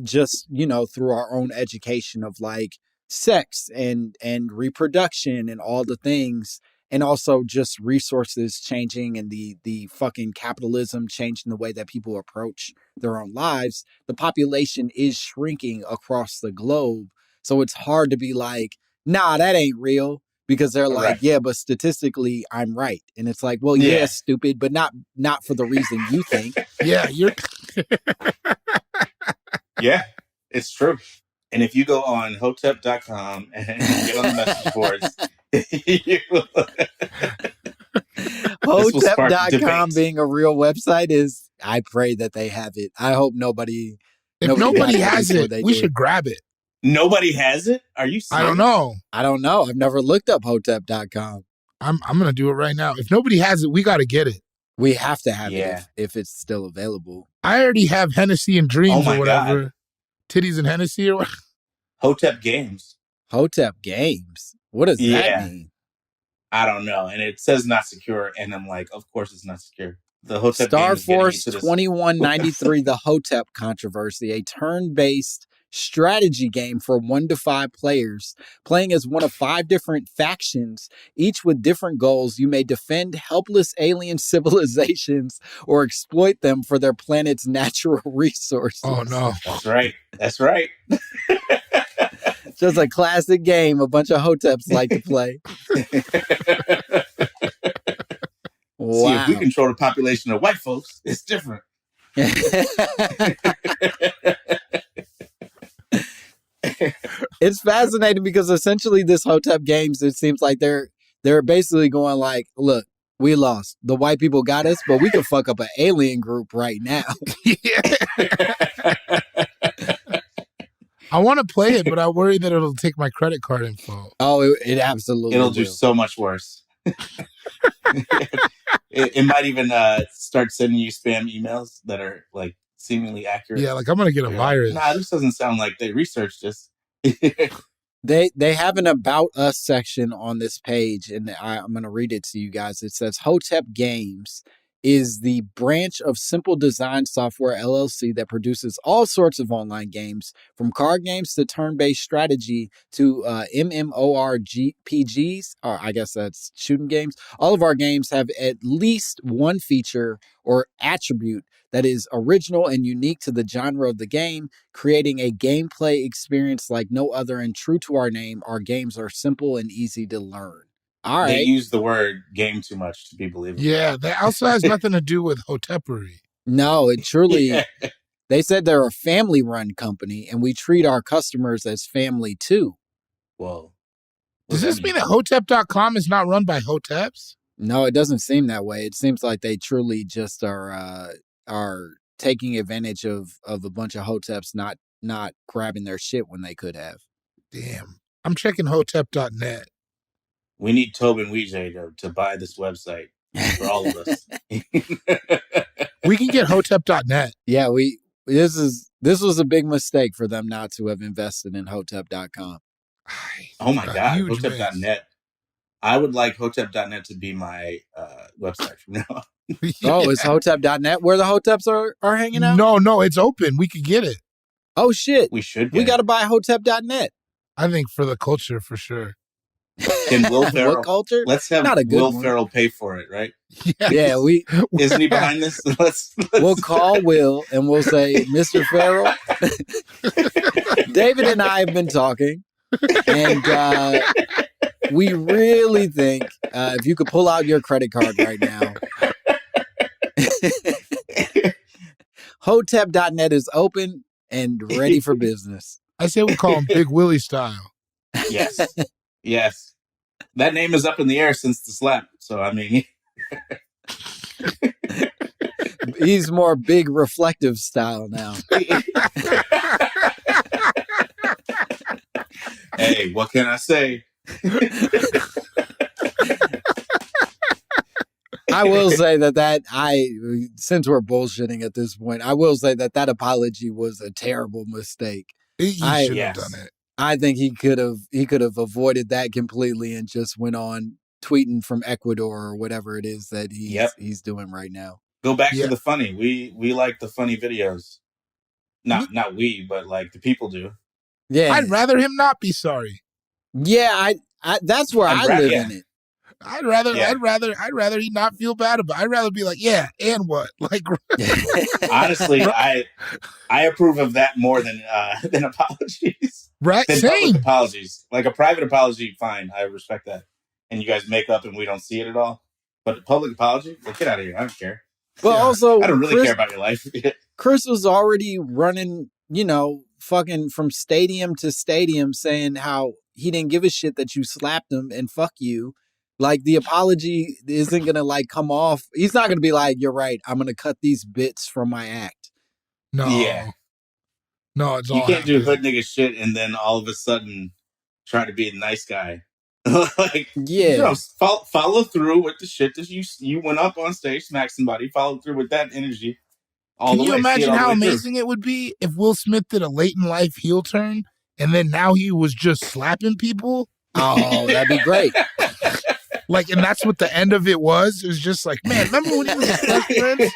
just, through our own education of like sex and reproduction and all the things. and also just resources changing and the fucking capitalism changing the way that people approach their own lives, the population is shrinking across the globe. So it's hard to be like, nah, that ain't real. Because they're like, Right. yeah, but statistically, I'm right. And it's like, well, Yeah. yeah, stupid, but not for the reason you think. Yeah, you're. Yeah, it's true. And if you go on Hotep.com and get on the message boards, this will spark Hotep.com debate. being a real website is, I pray that they have it. I hope nobody. If nobody got has before it, they we do. should grab it. Nobody has it? Are you serious? I don't know. I don't know. I've never looked up Hotep.com. I'm gonna do it right now. If nobody has it, we got to get it. We have to have Yeah. it if it's still available. I already have Hennessy and Dreams Oh my or whatever. God. Titties and Hennessy or whatever. Hotep Games. Hotep Games. What does Yeah. that mean? I don't know. And it says not secure. And I'm like, of course it's not secure. The Hotep Star game is getting Force into this. 2193, The Hotep Controversy, a turn-based strategy game for 1 to 5 players, playing as one of 5 different factions, each with different goals. You may defend helpless alien civilizations or exploit them for their planet's natural resources. Oh no. That's right. That's right. Just a classic game a bunch of Hoteps like to play. Wow. See, if we control the population of white folks, it's different. It's fascinating because essentially this Hotep Games, it seems like they're basically going like, look, we lost. The white people got us, but we could fuck up an alien group right now. I want to play it, but I worry that it'll take my credit card info. Oh, it absolutely It'll do will. so much worse. it might even start sending you spam emails that are like seemingly accurate. Yeah, like I'm gonna get a You're virus. Like, nah, this doesn't sound like they researched this. They have an About Us section on this page, and I'm going to read it to you guys. It says, Hotep Games is the branch of Simple Design Software, LLC, that produces all sorts of online games, from card games to turn-based strategy to MMORPGs, or I guess that's shooting games. All of our games have at least one feature or attribute that is original and unique to the genre of the game, creating a gameplay experience like no other. And true to our name, our games are simple and easy to learn. All right. They use the word game too much to be believable. Yeah, that also has nothing to do with Hotepery. No, it truly, Yeah. They said they're a family-run company, and we treat our customers as family too. Whoa. Does this mean that Hotep.com is not run by Hoteps? No, it doesn't seem that way. It seems like they truly just are taking advantage of a bunch of Hoteps not grabbing their shit when they could have. Damn. I'm checking Hotep.net. We need Tobin Weejay to buy this website for all of us. We can get Hotep.net. Yeah, this was a big mistake for them not to have invested in Hotep.com. Oh my God, Huge Hotep.net. I would like Hotep.net to be my website from now on. Oh, is Hotep.net where the Hoteps are hanging out? No, it's open. We could get it. Oh, shit. We should. We got to buy Hotep.net. I think for the culture, for sure. Can Will Ferrell? What culture? Let's have Not a good Will one. Ferrell pay for it, right? Yeah, Isn't he behind this? We'll call Will and we'll say, Mr. Ferrell, David and I have been talking, and we really think if you could pull out your credit card right now, Hotep.net is open and ready for business. I say we call him Big Willie style. Yes. Yes. That name is up in the air since the slap. So, I mean, He's more big reflective style now. hey, what can I say? I will say since we're bullshitting at this point, I will say that apology was a terrible mistake. He should have Yes. done it. I think he could have avoided that completely and just went on tweeting from Ecuador or whatever it is that he's doing right now. Go back Yeah. to the funny. We like the funny videos. Not we, but like the people do. Yeah, I'd rather him not be sorry. yeah. I that's where I live in it. I'd rather he not feel bad about it. I'd rather be like, yeah, and what? Like, honestly, I approve of that more than apologies. Right? Than Same. public apologies. Like a private apology, fine. I respect that. And you guys make up and we don't see it at all. But a public apology? Like, get out of here. I don't care. But also, I don't really care about your life. Chris was already running, fucking from stadium to stadium saying how he didn't give a shit that you slapped him and fuck you. Like, the apology isn't going to, like, come off. He's not going to be like, you're right, I'm going to cut these bits from my act. No. Yeah. No, it's you all can't do hood nigga shit and then all of a sudden try to be a nice guy. Like, follow through with the shit that you went up on stage, smacked somebody, follow through with that energy. Can you imagine how amazing it would be if Will Smith did a late in life heel turn and then now he was just slapping people? Oh, that'd be great. Like, and that's what the end of it was. It was just like, man, remember when he was best friends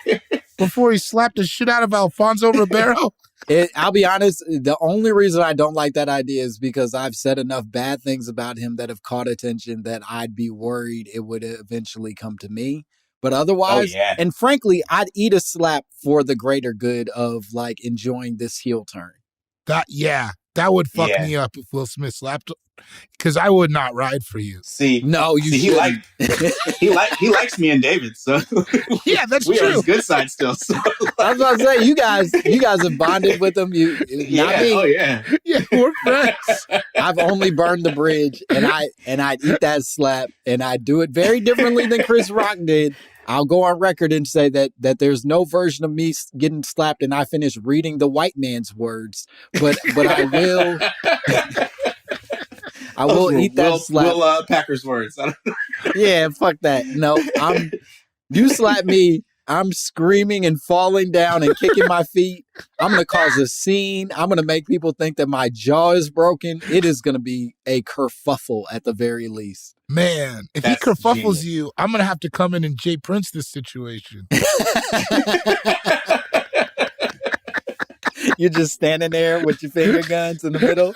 before he slapped the shit out of Alfonso Ribeiro? I'll be honest, the only reason I don't like that idea is because I've said enough bad things about him that have caught attention that I'd be worried it would eventually come to me. But otherwise, and frankly, I'd eat a slap for the greater good of, like, enjoying this heel turn. That would fuck me up if Will Smith slapped, because I would not ride for you. See, he likes me and David, so yeah, that's we true. are his good side still. So. I was about to say, you guys have bonded with him. Not me. Oh yeah, we're friends. I've only burned the bridge, and I'd eat that slap, and I'd do it very differently than Chris Rock did. I'll go on record and say that there's no version of me getting slapped and I finish reading the white man's words, but I will. I will eat that slap. Packers words. I don't know. Yeah, fuck that. No, you slap me, I'm screaming and falling down and kicking my feet. I'm going to cause a scene. I'm going to make people think that my jaw is broken. It is going to be a kerfuffle at the very least. Man, if he kerfuffles you, I'm going to have to come in and Jay Prince this situation. You're just standing there with your finger guns in the middle.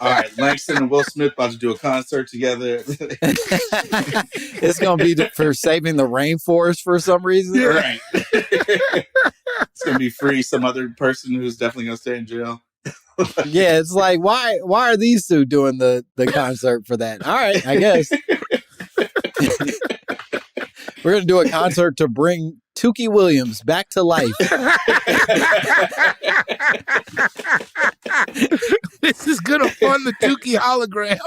All right, Langston and Will Smith about to do a concert together. It's going to be for saving the rainforest for some reason. Right. It's going to be free some other person who's definitely going to stay in jail. Yeah, it's like, why are these two doing the concert for that? All right, I guess. We're going to do a concert to bring Tukey Williams back to life. This is going to fund the Tukey hologram.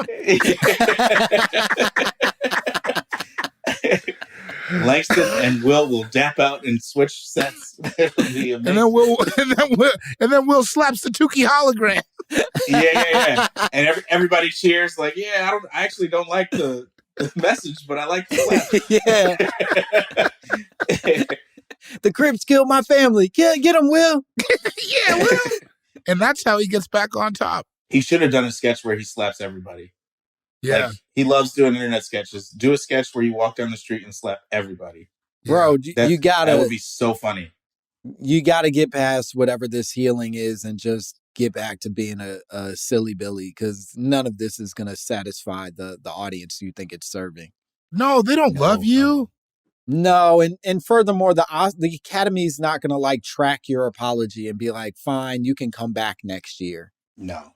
Langston and Will dap out and switch sets. And then Will slaps the Tukey hologram. Yeah. And everybody cheers like, I actually don't like the message, but I like the slap. Yeah. The Crips killed my family. Get him, Will. Yeah, Will. And that's how he gets back on top. He should have done a sketch where he slaps everybody. Yeah. Like, he loves doing internet sketches. Do a sketch where you walk down the street and slap everybody. Bro, you gotta. That would be so funny. You gotta get past whatever this healing is and just get back to being a silly Billy, because none of this is gonna satisfy the audience you think it's serving. No, they don't love you. No, and furthermore, the Academy's not gonna like track your apology and be like, fine, you can come back next year. No.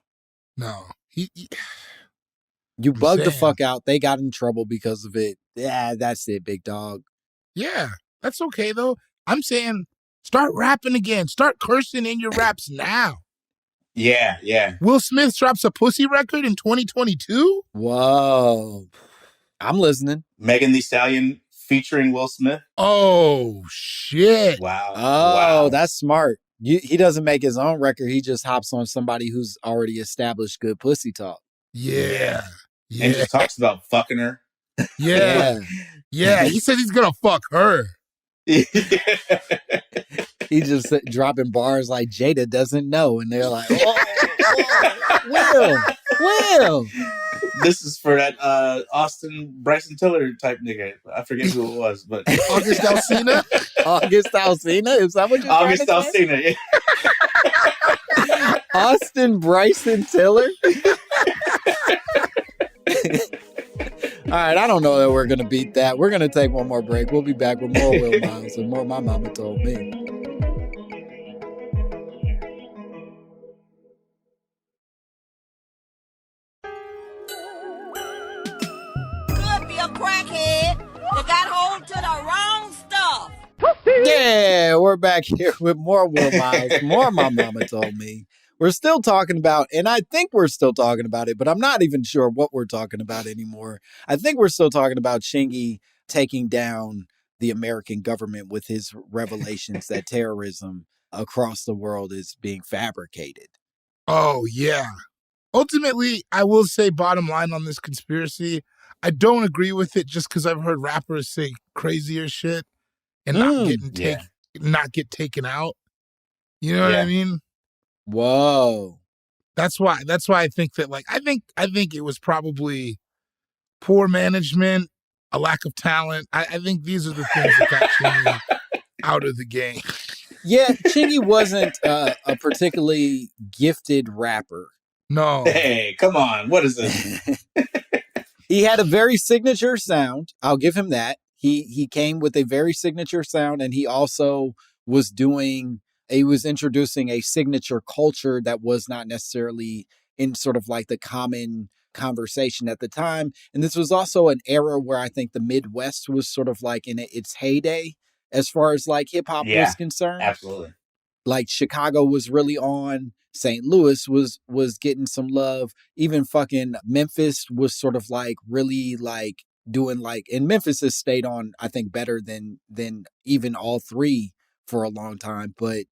You bugged the fuck out. They got in trouble because of it. Yeah, that's it, big dog. Yeah, that's okay, though. I'm saying start rapping again. Start cursing in your raps now. Yeah. Will Smith drops a pussy record in 2022? Whoa. I'm listening. Megan Thee Stallion featuring Will Smith. Oh, shit. Wow. That's smart. He doesn't make his own record. He just hops on somebody who's already established good pussy talk. Yeah. And just talks about fucking her. Yeah. Yeah. He says he's going to fuck her. He just dropping bars like Jada doesn't know. And they're like, Will. This is for that Austin Bryson Tiller type nigga. I forget who it was, but August Alsina? August Alsina? Is that what you're August trying to say? Alsina, yeah. Austin Bryson Tiller? All right, I don't know that we're going to beat that. We're going to take one more break. We'll be back with more Will Miles and more My Mama Told Me. Could be a crackhead that got hold to the wrong stuff. Yeah, we're back here with more Will Miles, more My Mama Told Me. We're still talking about, and I think we're still talking about it, but I'm not even sure what we're talking about anymore. I think we're still talking about Chingy taking down the American government with his revelations that terrorism across the world is being fabricated. Oh, yeah. Ultimately, I will say bottom line on this conspiracy, I don't agree with it just because I've heard rappers say crazier shit and not get taken out. You know what I mean? Whoa. That's why I think that I think it was probably poor management, a lack of talent. I think these are the things that got Chingy out of the game. Yeah, Chingy wasn't a particularly gifted rapper. No. Hey, come on. What is this? He had a very signature sound. I'll give him that. He came with a very signature sound, and he also was introducing a signature culture that was not necessarily in sort of like the common conversation at the time. And this was also an era where I think the Midwest was sort of like in its heyday as far as like hip hop was concerned. Absolutely. Like Chicago was really on. St. Louis was getting some love. Even fucking Memphis was sort of like really like doing like, and Memphis has stayed on, I think, better than even all three for a long time. But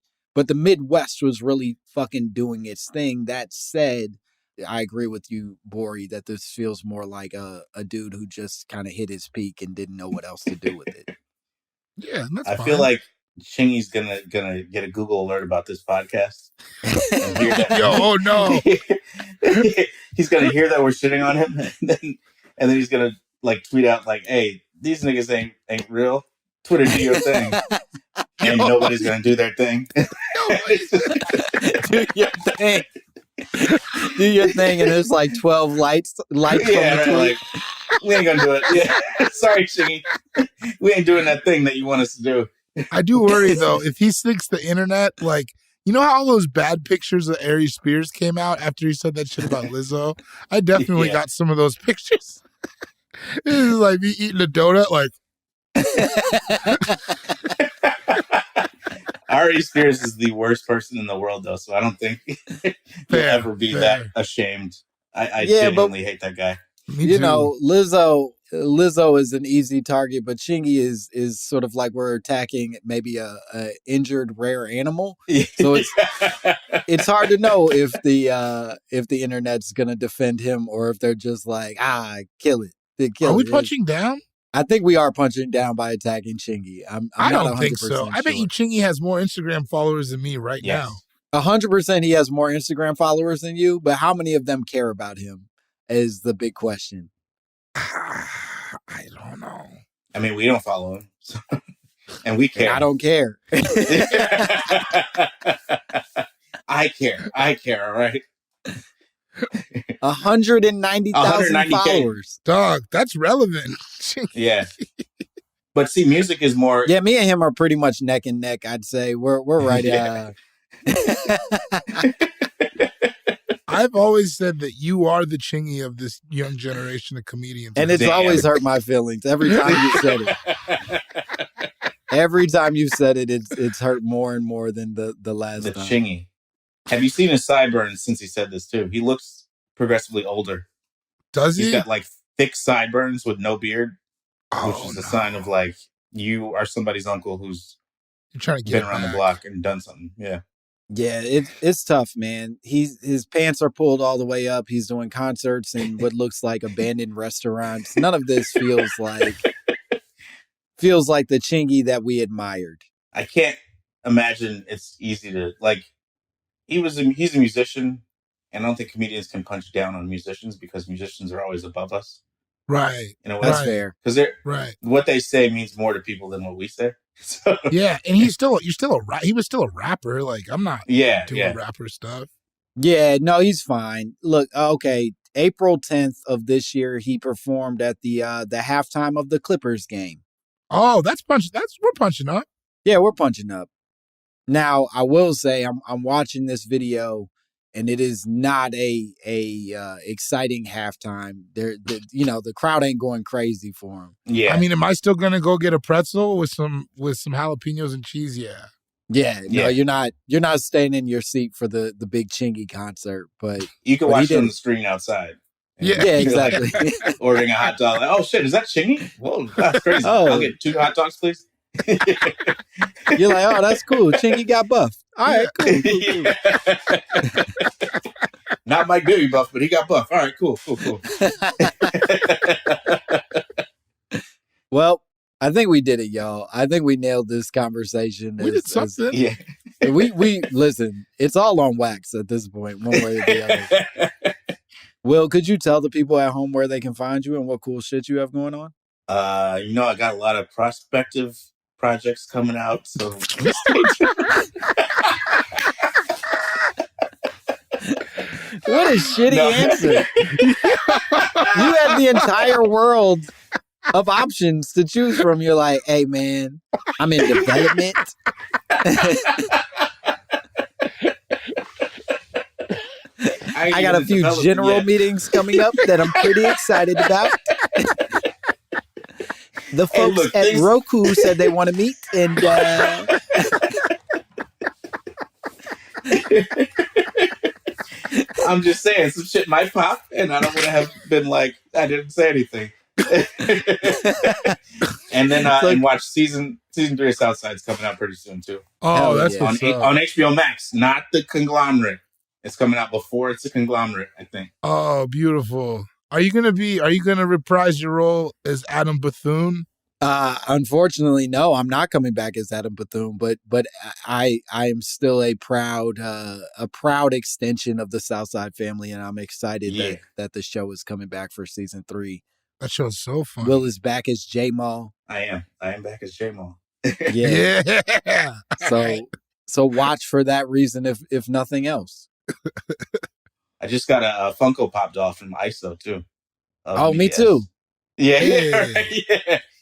the Midwest was really fucking doing its thing. That said, I agree with you, Bori, that this feels more like a dude who just kind of hit his peak and didn't know what else to do with it. Yeah, that's I fine. feel like Chingy's gonna get a Google alert about this podcast. And hear that. Yo, oh no. He's gonna hear that we're shitting on him, and then he's gonna like tweet out like, "Hey, these niggas ain't real. Twitter, do your thing." And nobody's gonna do their thing. Do your thing. Do your thing, and there's like 12 likes Yeah, from the tweet. like, we ain't gonna do it. Yeah, sorry, Chingy. We ain't doing that thing that you want us to do. I do worry though, if he sticks the internet, like, you know how all those bad pictures of Ari Spears came out after he said that shit about Lizzo? I definitely got some of those pictures. This is like me eating a donut, like. Ari Spears is the worst person in the world, though, so I don't think he'll ever be that ashamed. I genuinely hate that guy. You know, Lizzo is an easy target, but Chingy is sort of like we're attacking maybe a injured rare animal. So it's hard to know if the internet's gonna defend him or if they're just like kill it. Are we punching down? I think we are punching down by attacking Chingy. I don't think so. I bet you Chingy has more Instagram followers than me right now. 100% he has more Instagram followers than you, but how many of them care about him is the big question. I don't know. I mean, we don't follow him, so, and we care. And I don't care. I care. All right. 190,000 followers. Dog, that's relevant. Yeah. But see, music is more. Yeah, me and him are pretty much neck and neck, I'd say. We're right. I've always said that you are the Chingy of this young generation of comedians. And it's always hurt my feelings every time you said it. Every time you said it, it's hurt more and more than the last time. The Chingy. Have you seen his sideburns since he said this too? He looks progressively older. Does he? He's got like thick sideburns with no beard, which is a sign of like you are somebody's uncle who's trying to been around the block and done something. Yeah. Yeah, it's tough, man. His pants are pulled all the way up. He's doing concerts in what looks like abandoned restaurants. None of this feels like the Chingy that we admired. I can't imagine it's easy to like. He's a musician, and I don't think comedians can punch down on musicians because musicians are always above us. Right. In a way. That's fair. Because what they say means more to people than what we say. So. Yeah, and he was still a rapper. Like, I'm not doing rapper stuff. Yeah, no, he's fine. Look, okay, April 10th of this year, he performed at the halftime of the Clippers game. Oh, we're punching up. Yeah, we're punching up. Now, I will say I'm watching this video, and it is not a exciting halftime. The crowd ain't going crazy for him. Yeah. I mean, am I still gonna go get a pretzel with some jalapenos and cheese? Yeah. Yeah, no, you're not staying in your seat for the big Chingy concert, but you can watch it on the screen outside. Yeah, exactly. Ordering a hot dog. Like, oh shit, is that Chingy? Whoa, that's crazy. I'll get 2 hot dogs, please. You're like, oh, that's cool. Chingy got buffed. All right, cool. Not Mike Bibby buff, but he got buff. All right, cool. Well, I think we did it, y'all. I think we nailed this conversation. We did something. Yeah. We listen, it's all on wax at this point, one way or the other. Will, could you tell the people at home where they can find you and what cool shit you have going on? I got a lot of prospective projects coming out, so stay tuned. What a shitty answer. You had the entire world of options to choose from. You're like, hey, man, I'm in development. I got a few general meetings coming up that I'm pretty excited about. The folks at Roku said they want to meet, and I'm just saying, some shit might pop, and I don't want to have been like, I didn't say anything. And then and watch season 3 of SouthSide is coming out pretty soon too. Oh, that's on HBO Max, not the conglomerate. It's coming out before it's a conglomerate, I think. Oh, beautiful. Are you gonna reprise your role as Adam Bethune? Unfortunately, no, I'm not coming back as Adam Bethune, but I am still a proud extension of the Southside family, and I'm excited that the show is coming back for season 3. That show's so fun. Will is back as J-Maul. I am back as J-Maul. Yeah. So watch for that reason, if nothing else. I just got a Funko Pop doll from ISO too. Me too. Yeah. Yeah.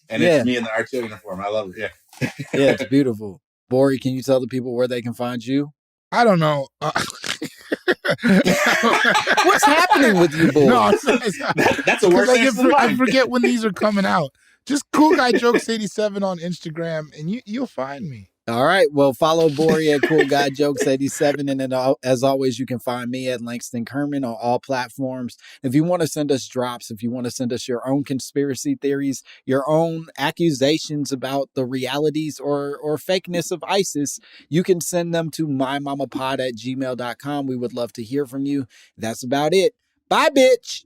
And it's me in the RTO uniform. I love it. Yeah. Yeah, it's beautiful. Bori, can you tell the people where they can find you? I don't know. What's happening with you, boy? No, that's a worse I forget when these are coming out. Just Cool Guy Jokes 87 on Instagram, and you'll find me. All right. Well, follow Bori at Cool Guy Jokes 87, and then as always, you can find me at Langston Kerman on all platforms. If you want to send us drops, if you want to send us your own conspiracy theories, your own accusations about the realities or fakeness of ISIS, you can send them to mymommapod@gmail.com. We would love to hear from you. That's about it. Bye, bitch.